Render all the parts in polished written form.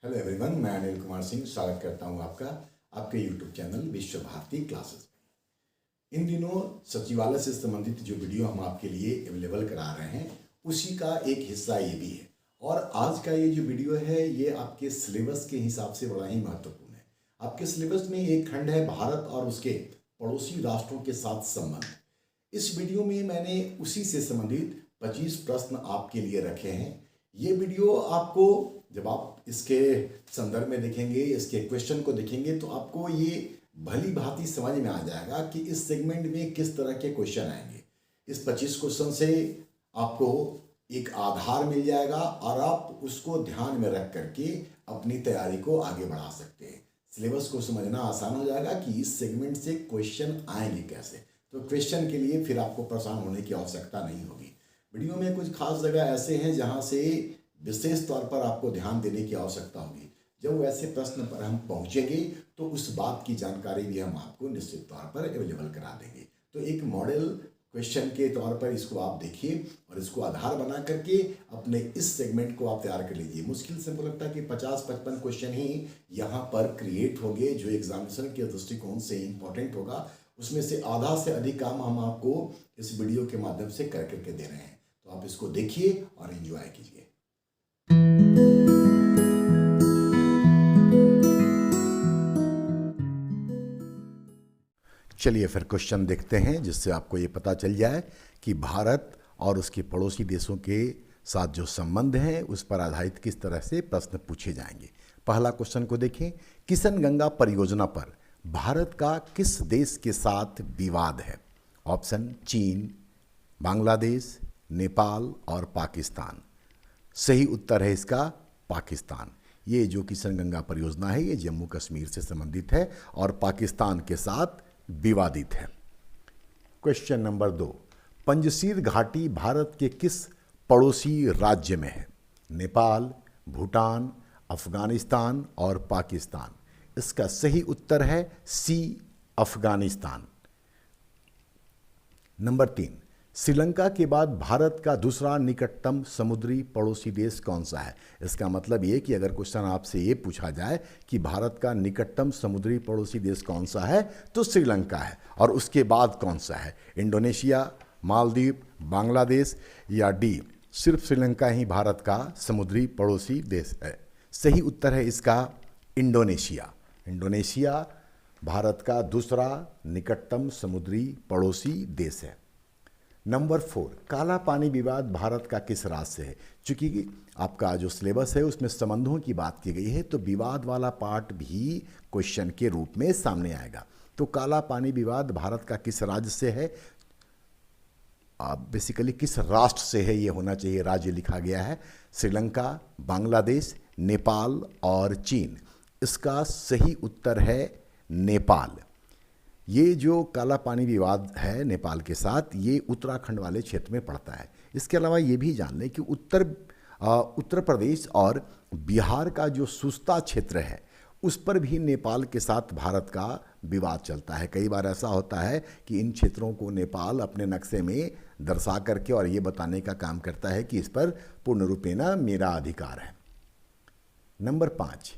Hello everyone, मैं अनिल कुमार सिंह स्वागत करता हूं आपका आपके यूट्यूब चैनल विश्व भारती क्लासेस में। इन दिनों सचिवालय से संबंधित जो वीडियो हम आपके लिए अवेलेबल करा रहे हैं उसी का एक हिस्सा ये भी है। और आज का ये जो वीडियो है ये आपके सिलेबस के हिसाब से बड़ा ही महत्वपूर्ण है। आपके सिलेबस में एक खंड है भारत और उसके पड़ोसी राष्ट्रों के साथ संबंध। इस वीडियो में मैंने उसी से संबंधित 25 प्रश्न आपके लिए रखे हैं। ये वीडियो आपको जब आप इसके संदर्भ में देखेंगे, इसके क्वेश्चन को देखेंगे तो आपको ये भली भांति समझ में आ जाएगा कि इस सेगमेंट में किस तरह के क्वेश्चन आएंगे। इस 25 क्वेश्चन से आपको एक आधार मिल जाएगा और आप उसको ध्यान में रख करके अपनी तैयारी को आगे बढ़ा सकते हैं। सिलेबस को समझना आसान हो जाएगा कि इस सेगमेंट से क्वेश्चन आएंगे कैसे। तो क्वेश्चन के लिए फिर आपको परेशान होने की आवश्यकता नहीं होगी। वीडियो में कुछ खास जगह ऐसे हैं जहाँ से विशेष तौर पर आपको ध्यान देने की आवश्यकता होगी। जब वैसे प्रश्न पर हम पहुंचेंगे तो उस बात की जानकारी भी हम आपको निश्चित तौर पर अवेलेबल करा देंगे। तो एक मॉडल क्वेश्चन के तौर पर इसको आप देखिए और इसको आधार बना करके अपने इस सेगमेंट को आप तैयार कर लीजिए। मुश्किल से मुझे लगता है कि 50-55 क्वेश्चन ही यहाँ पर क्रिएट होंगे जो एग्जामिनेशन के दृष्टिकोण से इंपॉर्टेंट होगा। उसमें से आधा से अधिक काम हम आपको इस वीडियो के माध्यम से कर करके दे रहे हैं। तो आप इसको देखिए और एंजॉय कीजिए। चलिए फिर क्वेश्चन देखते हैं जिससे आपको ये पता चल जाए कि भारत और उसके पड़ोसी देशों के साथ जो संबंध हैं उस पर आधारित किस तरह से प्रश्न पूछे जाएंगे। पहला क्वेश्चन को देखें। किशनगंगा परियोजना पर भारत का किस देश के साथ विवाद है? ऑप्शन चीन, बांग्लादेश, नेपाल और पाकिस्तान। सही उत्तर है इसका पाकिस्तान। ये जो किशनगंगा परियोजना है ये जम्मू कश्मीर से संबंधित है और पाकिस्तान के साथ विवादित है। Question number 2। पंजशीर घाटी भारत के किस पड़ोसी राज्य में है? नेपाल, भूटान, अफगानिस्तान और पाकिस्तान। इसका सही उत्तर है सी, अफगानिस्तान। नंबर 3। श्रीलंका के बाद भारत का दूसरा निकटतम समुद्री पड़ोसी देश कौन सा है? इसका मतलब ये कि अगर क्वेश्चन आपसे ये पूछा जाए कि भारत का निकटतम समुद्री पड़ोसी देश कौन सा है तो श्रीलंका है। और उसके बाद कौन सा है? इंडोनेशिया, मालदीव, बांग्लादेश या डी सिर्फ श्रीलंका ही भारत का समुद्री पड़ोसी देश है? सही उत्तर है इसका इंडोनेशिया। इंडोनेशिया भारत का दूसरा निकटतम समुद्री पड़ोसी देश है। नंबर 4। काला पानी विवाद भारत का किस राज्य से है? चूंकि आपका जो सिलेबस है उसमें संबंधों की बात की गई है तो विवाद वाला पार्ट भी क्वेश्चन के रूप में सामने आएगा। तो काला पानी विवाद भारत का किस राज्य से है? बेसिकली किस राष्ट्र से है ये होना चाहिए, राज्य लिखा गया है। श्रीलंका, बांग्लादेश, नेपाल और चीन। इसका सही उत्तर है नेपाल। ये जो काला पानी विवाद है नेपाल के साथ ये उत्तराखंड वाले क्षेत्र में पड़ता है। इसके अलावा ये भी जान लें कि उत्तर प्रदेश और बिहार का जो सुस्ता क्षेत्र है उस पर भी नेपाल के साथ भारत का विवाद चलता है। कई बार ऐसा होता है कि इन क्षेत्रों को नेपाल अपने नक्शे में दर्शा करके और ये बताने का काम करता है कि इस पर पूर्ण रूपेण मेरा अधिकार है। नंबर 5।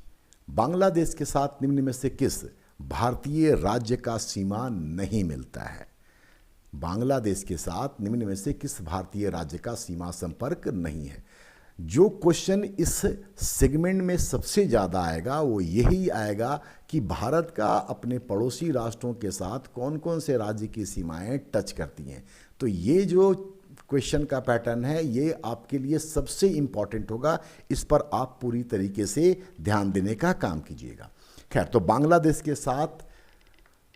बांग्लादेश के साथ निम्न में से किस भारतीय राज्य का सीमा नहीं मिलता है? बांग्लादेश के साथ निम्न में से किस भारतीय राज्य का सीमा संपर्क नहीं है? जो क्वेश्चन इस सेगमेंट में सबसे ज़्यादा आएगा वो यही आएगा कि भारत का अपने पड़ोसी राष्ट्रों के साथ कौन कौन से राज्य की सीमाएं टच करती हैं। तो ये जो क्वेश्चन का पैटर्न है ये आपके लिए सबसे इम्पॉर्टेंट होगा। इस पर आप पूरी तरीके से ध्यान देने का काम कीजिएगा। खैर, तो बांग्लादेश के साथ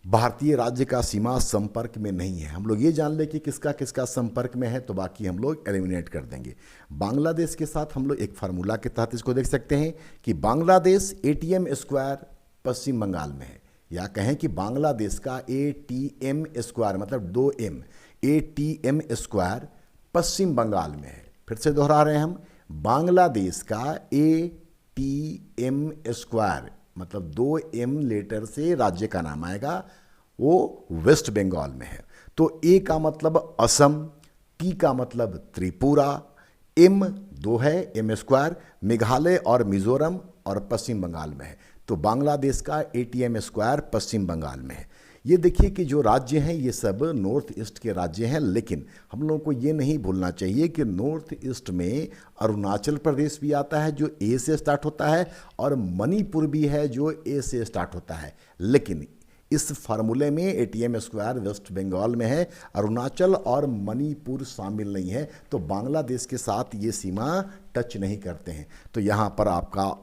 भारतीय राज्य का सीमा संपर्क में नहीं है। हम लोग ये जान ले कि किसका किसका संपर्क में है तो बाकी हम लोग एलिमिनेट कर देंगे। बांग्लादेश के साथ हम लोग एक फार्मूला के तहत इसको देख सकते हैं कि बांग्लादेश ATM स्क्वायर पश्चिम बंगाल में है, या कहें कि बांग्लादेश का ATM स्क्वायर मतलब 2M ATM स्क्वायर पश्चिम बंगाल में है। फिर से दोहरा रहे हैं हम, बांग्लादेश का ATM स्क्वायर मतलब 2M लेटर से राज्य का नाम आएगा, वो वेस्ट बंगाल में है। तो ए का मतलब असम, टी का मतलब त्रिपुरा, M 2 है, M स्क्वायर, मेघालय और मिजोरम और पश्चिम बंगाल में है। तो बांग्लादेश का एटीएम स्क्वायर पश्चिम बंगाल में है। ये देखिए कि जो राज्य हैं ये सब नॉर्थ ईस्ट के राज्य हैं, लेकिन हम लोगों को ये नहीं भूलना चाहिए कि नॉर्थ ईस्ट में अरुणाचल प्रदेश भी आता है जो ए से स्टार्ट होता है, और मणिपुर भी है जो ए से स्टार्ट होता है। लेकिन इस फार्मूले में एटीएम स्क्वायर वेस्ट बंगाल में है, अरुणाचल और मणिपुर शामिल नहीं है, तो बांग्लादेश के साथ ये सीमा टच नहीं करते हैं। तो यहाँ पर आपका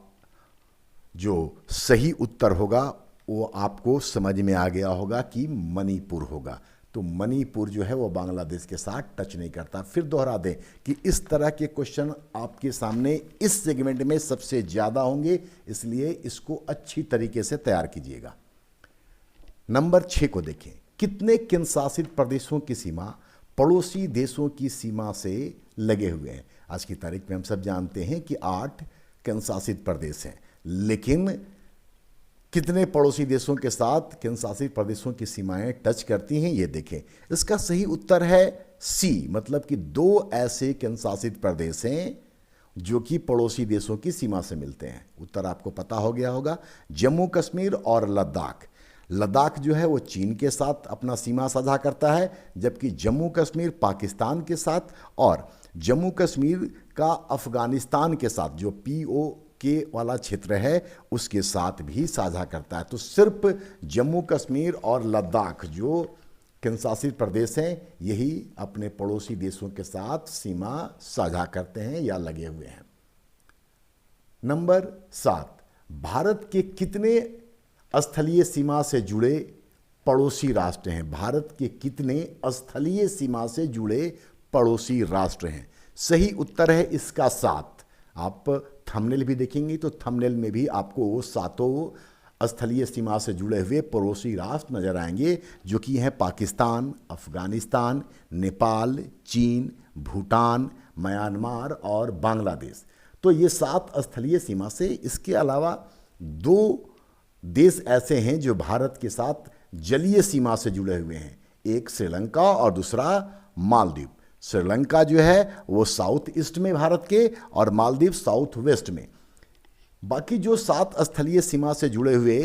जो सही उत्तर होगा वो आपको समझ में आ गया होगा कि मणिपुर होगा। तो मणिपुर जो है वो बांग्लादेश के साथ टच नहीं करता। फिर दोहरा दें कि इस तरह के क्वेश्चन आपके सामने इस सेगमेंट में सबसे ज़्यादा होंगे, इसलिए इसको अच्छी तरीके से तैयार कीजिएगा। नंबर 6 को देखें, कितने केंद्रशासित प्रदेशों की सीमा पड़ोसी देशों की सीमा से लगे हुए हैं? आज की तारीख में हम सब जानते हैं कि 8 केंद्रशासित प्रदेश हैं, लेकिन कितने पड़ोसी देशों के साथ केंद्रशासित प्रदेशों की सीमाएं टच करती हैं ये देखें। इसका सही उत्तर है सी, मतलब कि 2 ऐसे केंद्रशासित प्रदेश हैं जो कि पड़ोसी देशों की सीमा से मिलते हैं। उत्तर आपको पता हो गया होगा, जम्मू कश्मीर और लद्दाख। लद्दाख जो है वो चीन के साथ अपना सीमा साझा करता है, जबकि जम्मू कश्मीर पाकिस्तान के साथ, और जम्मू कश्मीर का अफगानिस्तान के साथ जो POK वाला क्षेत्र है उसके साथ भी साझा करता है। तो सिर्फ जम्मू कश्मीर और लद्दाख जो केंद्रशासित प्रदेश हैं यही अपने पड़ोसी देशों के साथ सीमा साझा करते हैं या लगे हुए हैं। नंबर 7, भारत के कितने स्थलीय सीमा से जुड़े पड़ोसी राष्ट्र हैं? भारत के कितने स्थलीय सीमा से जुड़े पड़ोसी राष्ट्र हैं? सही उत्तर है इसका 7। आप थंबनेल भी देखेंगे तो थंबनेल में भी आपको वो 7 स्थलीय सीमा से जुड़े हुए पड़ोसी राष्ट्र नजर आएंगे, जो कि हैं पाकिस्तान, अफगानिस्तान, नेपाल, चीन, भूटान, म्यांमार और बांग्लादेश। तो ये 7 स्थलीय सीमा से, इसके अलावा 2 देश ऐसे हैं जो भारत के साथ जलीय सीमा से जुड़े हुए हैं, एक श्रीलंका और दूसरा मालदीव। श्रीलंका जो है वो साउथ ईस्ट में भारत के, और मालदीव साउथ वेस्ट में। बाकी जो 7 स्थलीय सीमा से जुड़े हुए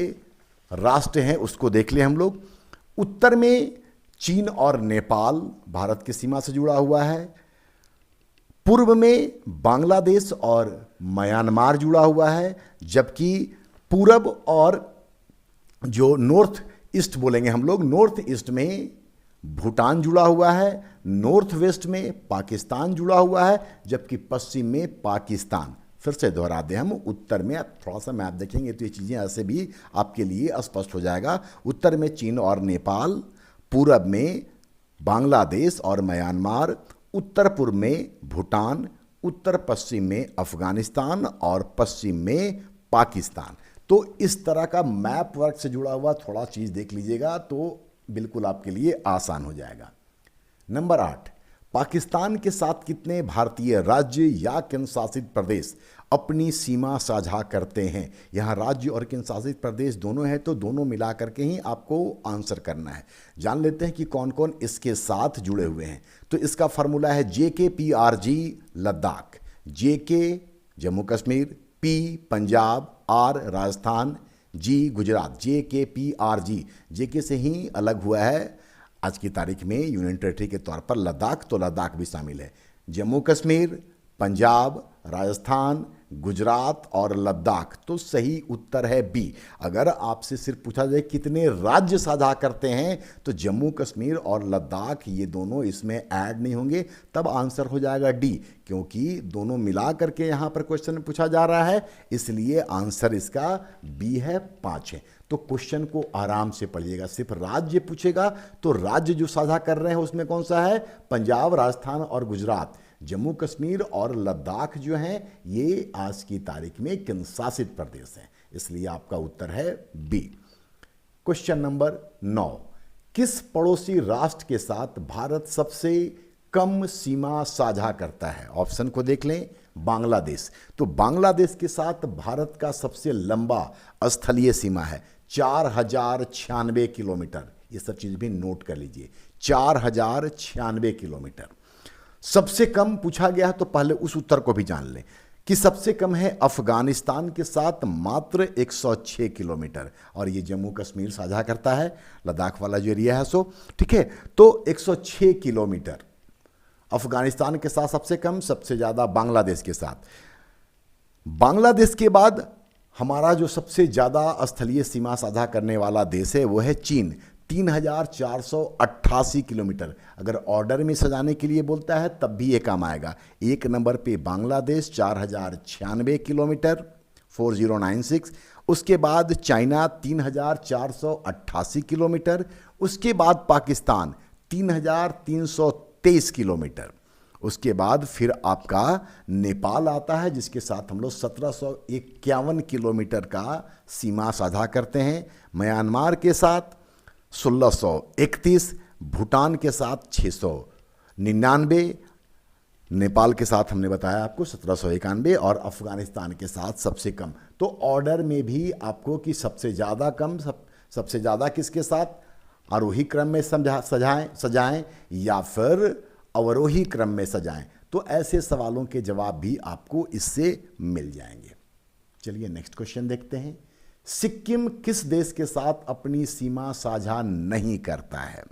राष्ट्र हैं उसको देख लें हम लोग। उत्तर में चीन और नेपाल भारत की सीमा से जुड़ा हुआ है। पूर्व में बांग्लादेश और म्यांमार जुड़ा हुआ है, जबकि पूरब और जो नॉर्थ ईस्ट बोलेंगे हम लोग, नॉर्थ ईस्ट में भूटान जुड़ा हुआ है, नॉर्थ वेस्ट में पाकिस्तान जुड़ा हुआ है, जबकि पश्चिम में पाकिस्तान। फिर से दोहरा दें हम, उत्तर में आप थोड़ा सा मैप देखेंगे तो ये चीज़ें ऐसे भी आपके लिए स्पष्ट हो जाएगा। उत्तर में चीन और नेपाल, पूरब में बांग्लादेश और म्यांमार, उत्तर पूर्व में भूटान, उत्तर पश्चिम में अफगानिस्तान और पश्चिम में पाकिस्तान। तो इस तरह का मैप वर्क से जुड़ा हुआ थोड़ा चीज़ देख लीजिएगा तो बिल्कुल आपके लिए आसान हो जाएगा। नंबर 8, पाकिस्तान के साथ कितने भारतीय राज्य या केंद्रशासित प्रदेश अपनी सीमा साझा करते हैं? यहाँ राज्य और केंद्रशासित प्रदेश दोनों हैं, तो दोनों मिला करके ही आपको आंसर करना है। जान लेते हैं कि कौन कौन इसके साथ जुड़े हुए हैं। तो इसका फार्मूला है JKPRG Ladakh, JK Jammu Kashmir, P Punjab, R Rajasthan, G Gujarat. JKPRG, JK से ही अलग हुआ है आज की तारीख में यूनियन टेरिटरी के तौर पर लद्दाख, तो लद्दाख भी शामिल है। जम्मू कश्मीर, पंजाब, राजस्थान, गुजरात और लद्दाख। तो सही उत्तर है बी। अगर आपसे सिर्फ पूछा जाए कितने राज्य साझा करते हैं तो जम्मू कश्मीर और लद्दाख ये दोनों इसमें ऐड नहीं होंगे, तब आंसर हो जाएगा डी, क्योंकि दोनों मिला करके यहाँ पर क्वेश्चन पूछा जा रहा है, इसलिए आंसर इसका बी है, 5 है। तो क्वेश्चन को आराम से पढ़िएगा। सिर्फ राज्य पूछेगा तो राज्य जो साझा कर रहे हैं उसमें कौन सा है? पंजाब, राजस्थान और गुजरात। जम्मू कश्मीर और लद्दाख जो हैं ये आज की तारीख में केंद्रशासित प्रदेश हैं, इसलिए आपका उत्तर है बी। क्वेश्चन नंबर 9, किस पड़ोसी राष्ट्र के साथ भारत सबसे कम सीमा साझा करता है? ऑप्शन को देख लें। बांग्लादेश। तो बांग्लादेश के साथ भारत का सबसे लंबा स्थलीय सीमा है 4096 किलोमीटर। ये सब चीज भी नोट कर लीजिए, 4096 किलोमीटर। सबसे कम पूछा गया तो पहले उस उत्तर को भी जान लें कि सबसे कम है अफगानिस्तान के साथ मात्र 106 किलोमीटर, और ये जम्मू कश्मीर साझा करता है, लद्दाख वाला जो एरिया है सो, ठीक है। तो 106 किलोमीटर अफगानिस्तान के साथ सबसे कम, सबसे ज़्यादा बांग्लादेश के साथ। बांग्लादेश के बाद हमारा जो सबसे ज़्यादा स्थलीय सीमा साझा करने वाला देश है वो है चीन, 3488 किलोमीटर। अगर ऑर्डर में सजाने के लिए बोलता है तब भी ये काम आएगा। एक नंबर पे बांग्लादेश 4096 किलोमीटर 4096, उसके बाद चाइना 3488 किलोमीटर, उसके बाद पाकिस्तान 3323 किलोमीटर, उसके बाद फिर आपका नेपाल आता है जिसके साथ हम लोग 1751 किलोमीटर का सीमा साझा करते हैं। म्यांमार के साथ 1631, भूटान के साथ 699, नेपाल के साथ हमने बताया आपको 1791, और अफगानिस्तान के साथ सबसे कम। तो ऑर्डर में भी आपको कि सबसे ज़्यादा कम, सबसे ज़्यादा किसके साथ आरोही क्रम में सजाएं या फिर अवरोही क्रम में सजाएं, तो ऐसे सवालों के जवाब भी आपको इससे मिल जाएंगे। चलिए नेक्स्ट क्वेश्चन देखते हैं। सिक्किम किस देश के साथ अपनी सीमा साझा नहीं करता है?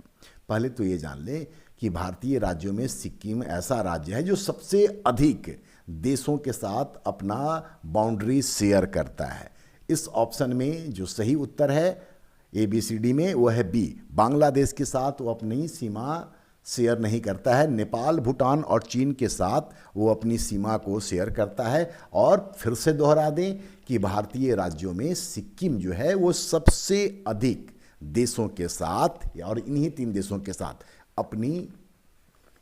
पहले तो ये जान लें कि भारतीय राज्यों में सिक्किम ऐसा राज्य है जो सबसे अधिक देशों के साथ अपना बाउंड्री शेयर करता है। इस ऑप्शन में जो सही उत्तर है ABCD में वो है B, बांग्लादेश के साथ वो अपनी सीमा शेयर नहीं करता है। नेपाल, भूटान और चीन के साथ वो अपनी सीमा को शेयर करता है। और फिर से दोहरा दें कि भारतीय राज्यों में सिक्किम जो है वो सबसे अधिक देशों के साथ और इन्हीं 3 देशों के साथ अपनी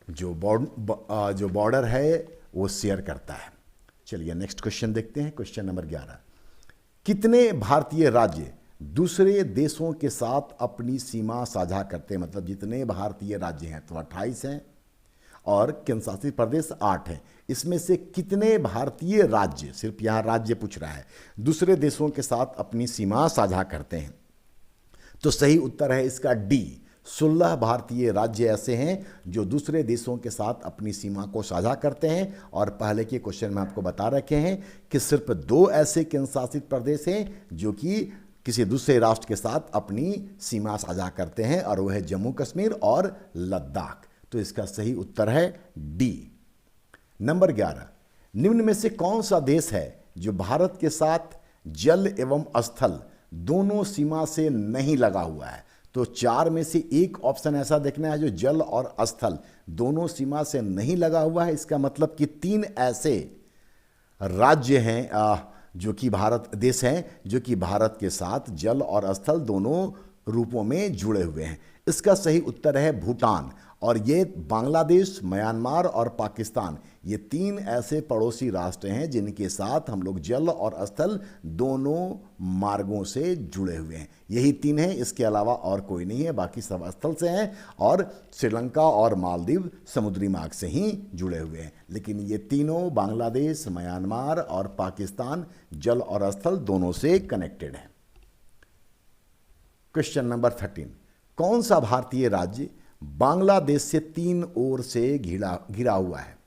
जो बॉर्डर है वो शेयर करता है। चलिए नेक्स्ट क्वेश्चन देखते हैं। क्वेश्चन नंबर 11, कितने भारतीय राज्य दूसरे देशों के साथ अपनी सीमा साझा करते हैं? मतलब जितने भारतीय राज्य हैं तो 28 हैं और केंद्र शासित प्रदेश 8 हैं। इसमें से कितने भारतीय राज्य, सिर्फ यहां राज्य पूछ रहा है, दूसरे देशों के साथ अपनी सीमा साझा करते हैं? तो सही उत्तर है इसका D, 16 भारतीय राज्य ऐसे हैं जो दूसरे देशों के साथ अपनी सीमा को साझा करते हैं। और पहले के क्वेश्चन में आपको बता रखे हैं कि सिर्फ 2 ऐसे केंद्र शासित प्रदेश हैं जो कि किसी दूसरे राष्ट्र के साथ अपनी सीमा साझा करते हैं, और वह है जम्मू कश्मीर और लद्दाख। तो इसका सही उत्तर है D। नंबर 11, निम्न में से कौन सा देश है जो भारत के साथ जल एवं स्थल दोनों सीमा से नहीं लगा हुआ है? तो 4 में से एक ऑप्शन ऐसा देखना है जो जल और स्थल दोनों सीमा से नहीं लगा हुआ है। इसका मतलब कि 3 ऐसे राज्य हैं जो कि देश हैं जो कि भारत के साथ जल और स्थल दोनों रूपों में जुड़े हुए हैं। इसका सही उत्तर है भूटान। और ये बांग्लादेश, म्यांमार और पाकिस्तान, ये 3 ऐसे पड़ोसी राष्ट्र हैं जिनके साथ हम लोग जल और स्थल दोनों मार्गों से जुड़े हुए हैं। यही 3 हैं, इसके अलावा और कोई नहीं है, बाकी सब स्थल से हैं। और श्रीलंका और मालदीव समुद्री मार्ग से ही जुड़े हुए हैं, लेकिन ये तीनों बांग्लादेश, म्यांमार और पाकिस्तान जल और स्थल दोनों से कनेक्टेड हैं। क्वेश्चन नंबर 13, कौन सा भारतीय राज्य बांग्लादेश से 3 ओर से घिरा हुआ है?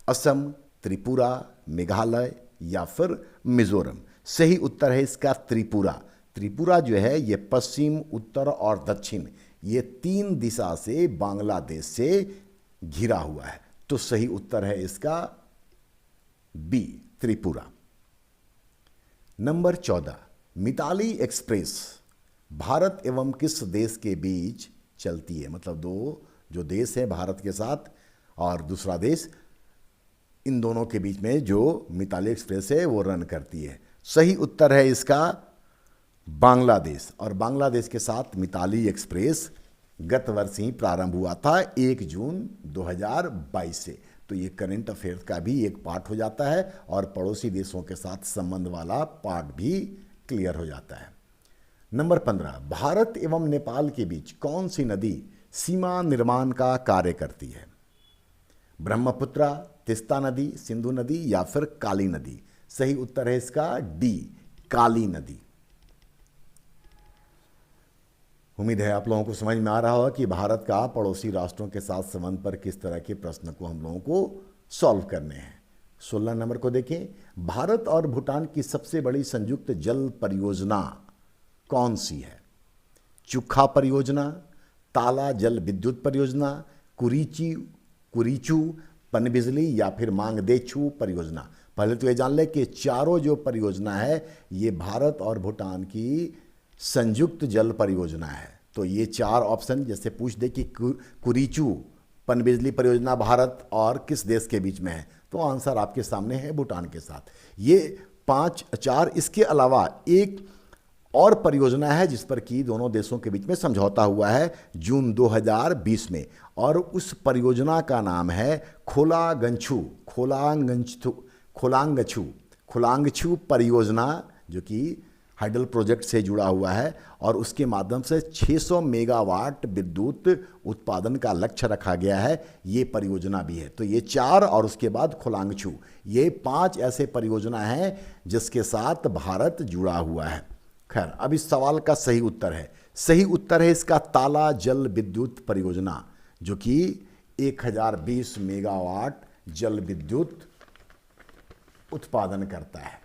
असम, त्रिपुरा, मेघालय या फिर मिजोरम? सही उत्तर है इसका त्रिपुरा। त्रिपुरा जो है ये पश्चिम, उत्तर और दक्षिण, ये 3 दिशा से बांग्लादेश से घिरा हुआ है। तो सही उत्तर है इसका B, Tripura. Number 14, Mitali express Bharat एवं किस देश के बीच चलती है? मतलब 2 जो देश है भारत के साथ और दूसरा देश, इन दोनों के बीच में जो मिताली एक्सप्रेस है वो रन करती है। सही उत्तर है इसका बांग्लादेश। और बांग्लादेश के साथ मिताली एक्सप्रेस गत वर्ष ही प्रारंभ हुआ था 1 जून 2022 से। तो ये करंट अफेयर्स का भी एक पार्ट हो जाता है और पड़ोसी देशों के साथ संबंध वाला पार्ट भी क्लियर हो जाता है। नंबर 15, भारत एवं नेपाल के बीच कौन सी नदी सीमा निर्माण का कार्य करती है? ब्रह्मपुत्रा, तिस्ता नदी, सिंधु नदी या फिर काली नदी? सही उत्तर है इसका D, काली नदी। उम्मीद है आप लोगों को समझ में आ रहा होगा कि भारत का पड़ोसी राष्ट्रों के साथ संबंध पर किस तरह के प्रश्न को हम लोगों को सॉल्व करने हैं। 16 नंबर को देखें, भारत और भूटान की सबसे बड़ी संयुक्त जल परियोजना कौन सी है? चुखा परियोजना, ताला जल विद्युत परियोजना, कुरीचू पनबिजली या फिर मांगदेछू परियोजना। पहले तो ये जान ले कि चारों जो परियोजना है ये भारत और भूटान की संयुक्त जल परियोजना है। तो ये चार ऑप्शन जैसे पूछ दे कि कुरीचू पनबिजली परियोजना भारत और किस देश के बीच में है, तो आंसर आपके सामने है भूटान के साथ। ये 4। इसके अलावा एक और परियोजना है जिस पर कि दोनों देशों के बीच में समझौता हुआ है जून 2020 में, और उस परियोजना का नाम है खोलांगछू परियोजना, जो कि हाइडल प्रोजेक्ट से जुड़ा हुआ है, और उसके माध्यम से 600 मेगावाट विद्युत उत्पादन का लक्ष्य रखा गया है। ये परियोजना भी है। तो ये 4 और उसके बाद खोलांगछू, ये 5 ऐसे परियोजना हैं जिसके साथ भारत जुड़ा हुआ है। खैर, अब इस सवाल का सही उत्तर है इसका ताला जल विद्युत परियोजना, जो कि 1020 मेगावाट जल विद्युत उत्पादन करता है।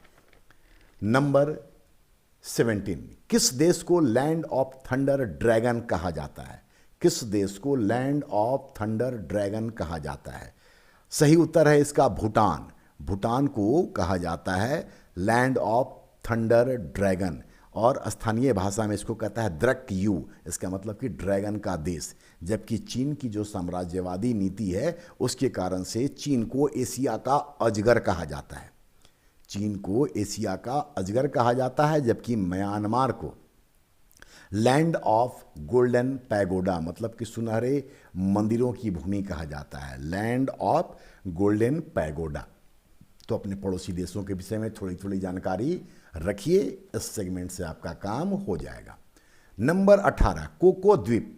नंबर 17, किस देश को लैंड ऑफ थंडर ड्रैगन कहा जाता है? किस देश को लैंड ऑफ थंडर ड्रैगन कहा जाता है? सही उत्तर है इसका भूटान। भूटान को कहा जाता है लैंड ऑफ थंडर ड्रैगन, और स्थानीय भाषा में इसको कहता है द्रक यू, इसका मतलब कि ड्रैगन का देश। जबकि चीन की जो साम्राज्यवादी नीति है उसके कारण से चीन को एशिया का अजगर कहा जाता है। चीन को एशिया का अजगर कहा जाता है, जबकि म्यांमार को लैंड ऑफ गोल्डन पैगोडा, मतलब कि सुनहरे मंदिरों की भूमि कहा जाता है। Land of golden pagoda. तो अपने पड़ोसी देशों के विषय में थोड़ी थोड़ी जानकारी रखिए, इस सेगमेंट से आपका काम हो जाएगा। नंबर 18, कोको द्वीप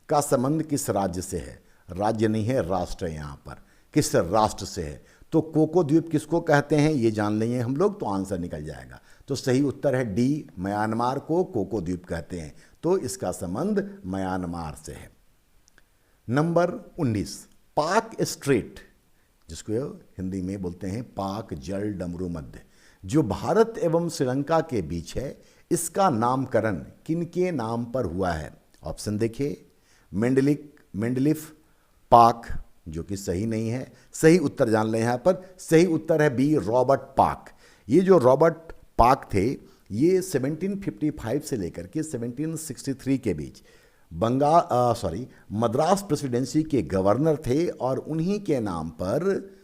का संबंध किस राज्य से है? राज्य नहीं है, राष्ट्र है यहाँ पर। किस राष्ट्र से है? तो कोको द्वीप किसको कहते हैं ये जान लेंगे हम लोग तो आंसर निकल जाएगा। तो सही उत्तर है डी, म्यांमार को कोको द्वीप कहते हैं। तो इसका संबंध म्यांमार से है। नंबर 19, पाक स्ट्रेट, जिसको हिंदी में बोलते हैं पाक जल डमरू मध्य, जो भारत एवं श्रीलंका के बीच है, इसका नामकरण किनके नाम पर हुआ है? ऑप्शन देखिए, मेंडलिफ पाक, जो कि सही नहीं है। सही उत्तर जान लें यहाँ पर। सही उत्तर है बी, रॉबर्ट पाक। ये जो रॉबर्ट पाक थे, ये 1755 से लेकर के 1763 के बीच मद्रास प्रेसिडेंसी के गवर्नर थे, और उन्हीं के नाम पर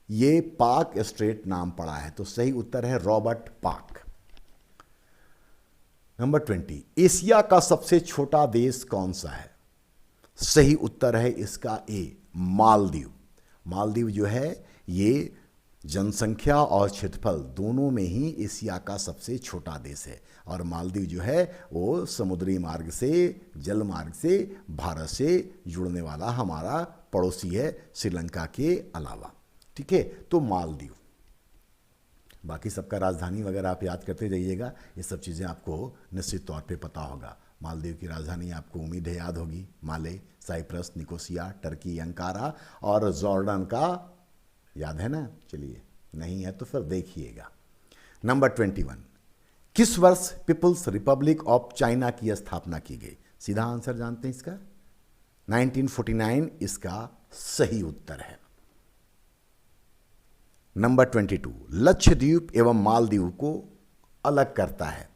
ये पाक स्ट्रेट नाम पड़ा है। तो सही उत्तर है रॉबर्ट पाक। नंबर 20, एशिया का सबसे छोटा देश कौन सा है? सही उत्तर है इसका ए, मालदीव। मालदीव जो है ये जनसंख्या और क्षेत्रफल दोनों में ही एशिया का सबसे छोटा देश है, और मालदीव जो है वो समुद्री मार्ग से, जल मार्ग से भारत से जुड़ने वाला हमारा पड़ोसी है श्रीलंका के अलावा। ठीक है, तो मालदीव। बाकी सबका राजधानी वगैरह आप याद करते जाइएगा, ये सब चीज़ें आपको निश्चित तौर पे पता होगा। मालदीव की राजधानी आपको उम्मीद है याद होगी, माले, साइप्रस, निकोसिया, टर्की, अंकारा, और जॉर्डन का याद है ना? चलिए, नहीं है तो फिर देखिएगा। नंबर 21, किस वर्ष पीपुल्स रिपब्लिक ऑफ चाइना की स्थापना की गई? सीधा आंसर जानते हैं इसका, 1949 इसका सही उत्तर है। नंबर 22, लक्षद्वीप एवं मालदीव को अलग करता है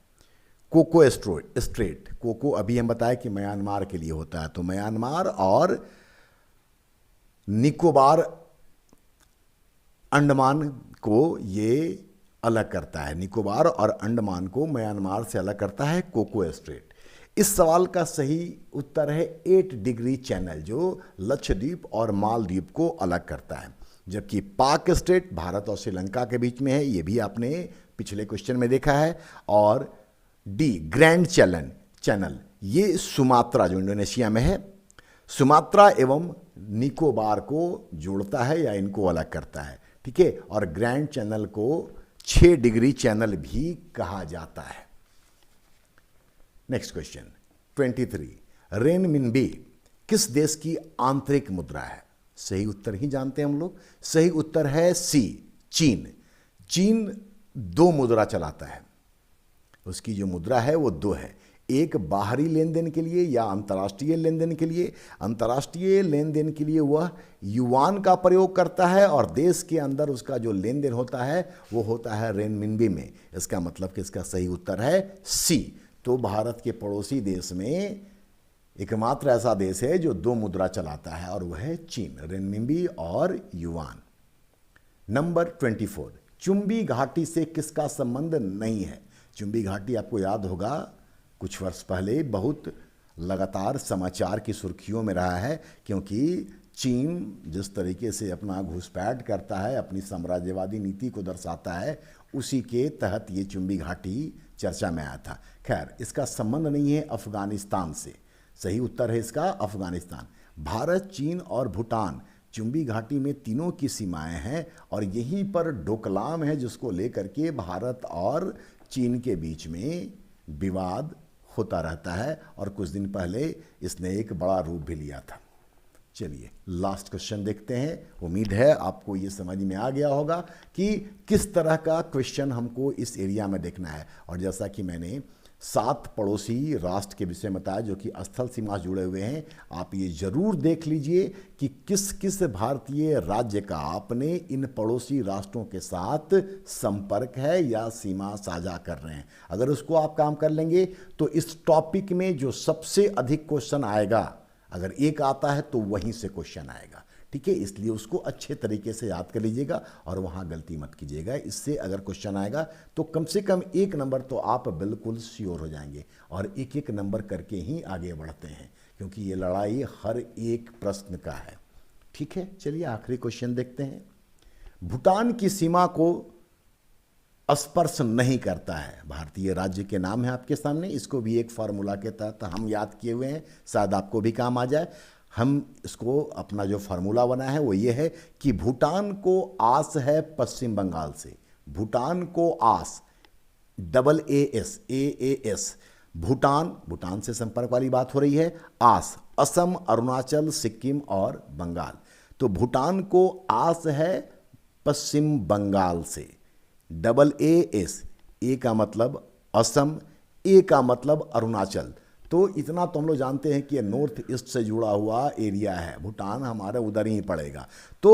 कोको स्ट्रेट। कोको अभी हम बताया कि म्यांमार के लिए होता है, तो म्यांमार और निकोबार अंडमान को ये अलग करता है। निकोबार और अंडमान को म्यांमार से अलग करता है कोको स्ट्रेट। इस सवाल का सही उत्तर है 8 डिग्री चैनल, जो लक्षद्वीप और मालदीव को अलग करता है। जबकि पाक स्ट्रेट भारत और श्रीलंका के बीच में है, ये भी आपने पिछले क्वेश्चन में देखा है। और डी, ग्रैंड चैनल, ये सुमात्रा जो इंडोनेशिया में है, सुमात्रा एवं निकोबार को जोड़ता है या इनको अलग करता है। ठीक है, और ग्रैंड चैनल को 6 डिग्री चैनल भी कहा जाता है। नेक्स्ट क्वेश्चन 23, रेनमिनबी किस देश की आंतरिक मुद्रा है? सही उत्तर ही जानते हैं हम लोग। सही उत्तर है सी, चीन। चीन दो मुद्रा चलाता है, उसकी जो मुद्रा है वो दो है, एक बाहरी लेन देन के लिए या अंतर्राष्ट्रीय लेन देन के लिए। अंतर्राष्ट्रीय लेन देन के लिए वह युआन का प्रयोग करता है और देश के अंदर उसका जो लेन देन होता है वो होता है रेनमिनबी में। इसका मतलब कि इसका सही उत्तर है सी। तो भारत के पड़ोसी देश में एकमात्र ऐसा देश है जो दो मुद्रा चलाता है और वह है चीन, रेनमिनबी और युआन। नंबर 24, चुंबी घाटी से किसका संबंध नहीं है? चुंबी घाटी आपको याद होगा कुछ वर्ष पहले बहुत लगातार समाचार की सुर्खियों में रहा है, क्योंकि चीन जिस तरीके से अपना घुसपैठ करता है, अपनी साम्राज्यवादी नीति को दर्शाता है, उसी के तहत ये चुंबी घाटी चर्चा में आया था। खैर, इसका संबंध नहीं है अफगानिस्तान से। सही उत्तर है इसका अफगानिस्तान। भारत, चीन और भूटान चुंबी घाटी में तीनों की सीमाएं हैं और यहीं पर डोकलाम है जिसको लेकर के भारत और चीन के बीच में विवाद होता रहता है और कुछ दिन पहले इसने एक बड़ा रूप भी लिया था। चलिए लास्ट क्वेश्चन देखते हैं। उम्मीद है आपको ये समझ में आ गया होगा कि किस तरह का क्वेश्चन हमको इस एरिया में देखना है। और जैसा कि मैंने 7 पड़ोसी राष्ट्र के विषय में बताया जो कि स्थल सीमा से जुड़े हुए हैं, आप ये जरूर देख लीजिए कि किस किस भारतीय राज्य का आपने इन पड़ोसी राष्ट्रों के साथ संपर्क है या सीमा साझा कर रहे हैं। अगर उसको आप काम कर लेंगे तो इस टॉपिक में जो सबसे अधिक क्वेश्चन आएगा, अगर एक आता है तो वहीं से क्वेश्चन आएगा। ठीक है, इसलिए उसको अच्छे तरीके से याद कर लीजिएगा और वहाँ गलती मत कीजिएगा। इससे अगर क्वेश्चन आएगा तो कम से कम 1 नंबर तो आप बिल्कुल श्योर हो जाएंगे और एक एक नंबर करके ही आगे बढ़ते हैं, क्योंकि ये लड़ाई हर एक प्रश्न का है। ठीक है, चलिए आखिरी क्वेश्चन देखते हैं। भूटान की सीमा को स्पर्श नहीं करता है, भारतीय राज्य के नाम है आपके सामने। इसको भी एक फार्मूला के तहत हम याद किए हुए हैं, शायद आपको भी काम आ जाए। हम इसको अपना जो फार्मूला बना है वो ये है कि भूटान को आस है पश्चिम बंगाल से। भूटान को आस, AAS, भूटान से संपर्क वाली बात हो रही है। आस, असम, अरुणाचल, सिक्किम और बंगाल। तो भूटान को आस है पश्चिम बंगाल से। AAS, ए का मतलब असम, ए का मतलब अरुणाचल। तो इतना तो हम लोग जानते हैं कि ये नॉर्थ ईस्ट से जुड़ा हुआ एरिया है, भूटान हमारे उधर ही पड़ेगा। तो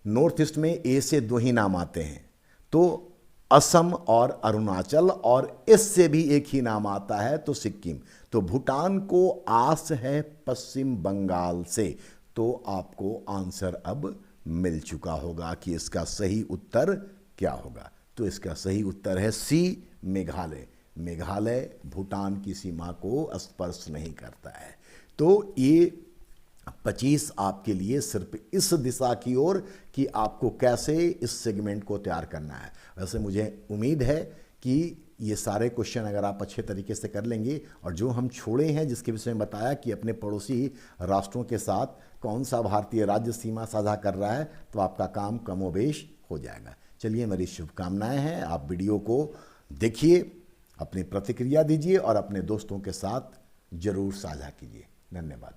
नॉर्थ ईस्ट में ए से 2 ही नाम आते हैं, तो असम और अरुणाचल, और एस से भी एक ही नाम आता है तो सिक्किम। तो भूटान को आस है पश्चिम बंगाल से। तो आपको आंसर अब मिल चुका होगा कि इसका सही उत्तर क्या होगा। तो इसका सही उत्तर है सी, मेघालय। मेघालय भूटान की सीमा को स्पर्श नहीं करता है। तो ये 25 आपके लिए सिर्फ इस दिशा की ओर कि आपको कैसे इस सेगमेंट को तैयार करना है। वैसे मुझे उम्मीद है कि ये सारे क्वेश्चन अगर आप अच्छे तरीके से कर लेंगे, और जो हम छोड़े हैं जिसके विषय में बताया कि अपने पड़ोसी राष्ट्रों के साथ कौन सा भारतीय राज्य सीमा साझा कर रहा है, तो आपका काम कमोबेश हो जाएगा। चलिए, मेरी शुभकामनाएं हैं। आप वीडियो को देखिए, अपनी प्रतिक्रिया दीजिए और अपने दोस्तों के साथ जरूर साझा कीजिए। धन्यवाद।